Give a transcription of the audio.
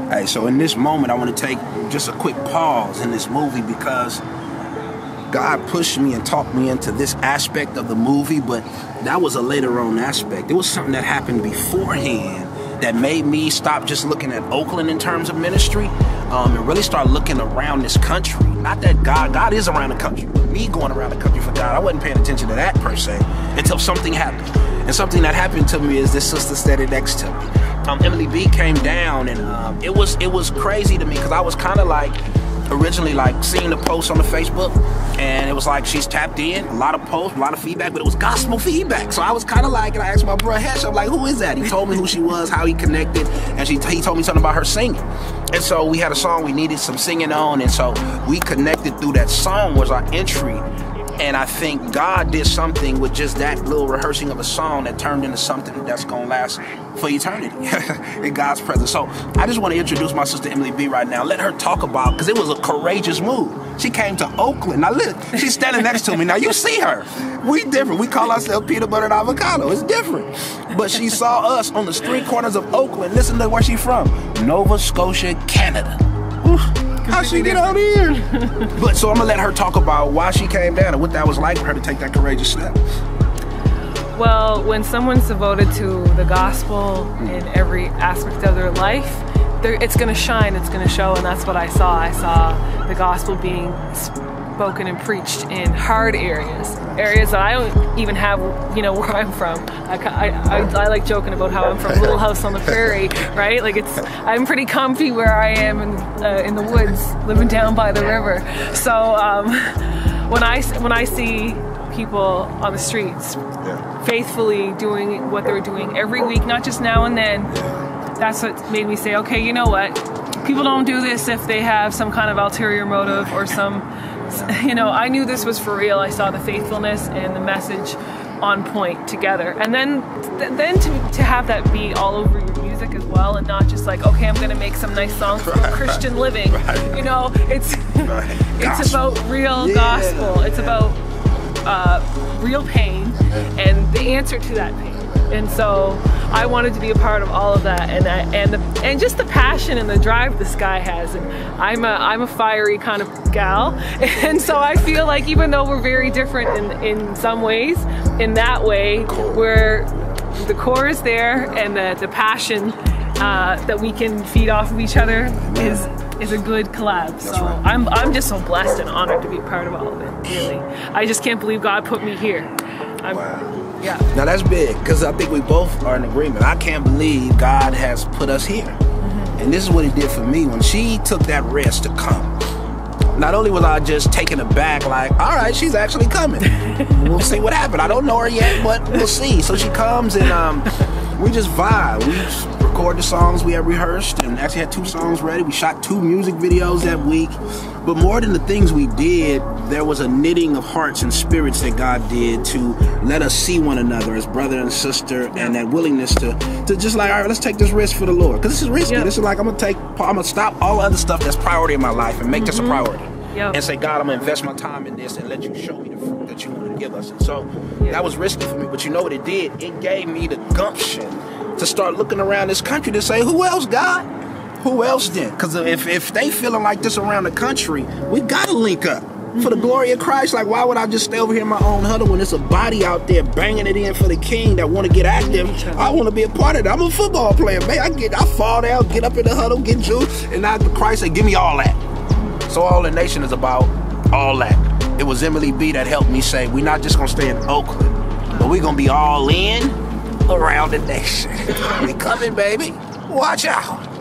Hey, so in this moment, I want to take just a quick pause in this movie because God pushed me and talked me into this aspect of the movie, but that was a later on aspect. It was something that happened beforehand that made me stop just looking at Oakland in terms of ministry and really start looking around this country. Not that God is around the country, but me going around the country for God, I wasn't paying attention to that per se until something happened. And something that happened to me is this sister standing next to me. Emily B came down, and it was crazy to me because I was kind of like originally like seeing the post on the Facebook, and it was like she's tapped in, a lot of posts, a lot of feedback, but it was gospel feedback. So I was kind of like, and I asked my bro Hesh, I'm like, who is that? He told me who she was, how he connected, and he told me something about her singing. And so we had a song we needed some singing on, and so we connected through that song was our entry. And I think God did something with just that little rehearsing of a song that turned into something that's gonna last for eternity in God's presence. So I just want to introduce my sister Emily B right now. Let her talk about, because it was a courageous move. She came to Oakland. Now look, she's standing next to me. Now you see her. We different. We call ourselves peanut butter and avocado. It's different. But she saw us on the street corners of Oakland. Listen to where she's from. Nova Scotia, Canada. Oof. How she get out here? But so I'm gonna let her talk about why she came down and what that was like for her to take that courageous step. Well, when someone's devoted to the gospel in every aspect of their life, it's gonna shine, it's gonna show, and that's what I saw. I saw the gospel being spoken and preached in hard areas that I don't even have, you know, where I'm from. I like joking about how I'm from a little house on the prairie, right? Like I'm pretty comfy where I am in the woods, living down by the river. So when I see people on the streets faithfully doing what they're doing every week, not just now and then, that's what made me say, okay, you know what? People don't do this if they have some kind of ulterior motive or some, you know, I knew this was for real. I saw the faithfulness and the message on point together. And then to have that be all over your music as well, and not just like, okay, I'm going to make some nice songs for Christian living. You know, it's about real gospel. It's about real pain and the answer to that pain. And so I wanted to be a part of all of that, and just the passion and the drive this guy has. And I'm a fiery kind of gal, and so I feel like even though we're very different in some ways, in that way, where the core is there and the passion that we can feed off of each other is a good collab. So I'm just so blessed and honored to be a part of all of it. Really, I just can't believe God put me here. Yeah. Now that's big, because I think we both are in agreement. I can't believe God has put us here. And this is what he did for me. When she took that risk to come, not only was I just taken aback, like, all right, she's actually coming. We'll see what happens. I don't know her yet, but we'll see. So she comes, and we just vibe. We just record the songs we had rehearsed, and actually had 2 songs ready. We shot 2 music videos that week. But more than the things we did, there was a knitting of hearts and spirits that God did to let us see one another as brother and sister, and that willingness to just like, all right, let's take this risk for the Lord. Because this is risky. This is like, I'm gonna stop all other stuff that's priority in my life and make this a priority. And say, God, I'm gonna invest my time in this and let you show me the fruit that you want to give us. And so that was risky for me, but you know what it did? It gave me the gumption to start looking around this country to say, who else, God? Who else then? Because if they feeling like this around the country, we gotta link up for the glory of Christ. Like, why would I just stay over here in my own huddle when there's a body out there banging it in for the King that want to get active? I want to be a part of that. I'm a football player, man. I fall down, get up in the huddle, get juiced, and now Christ said, give me all that. So All the Nation is about all that. It was Emily B that helped me say, we're not just gonna stay in Oakland, but we're gonna be all in around the nation. We coming, baby. Watch out.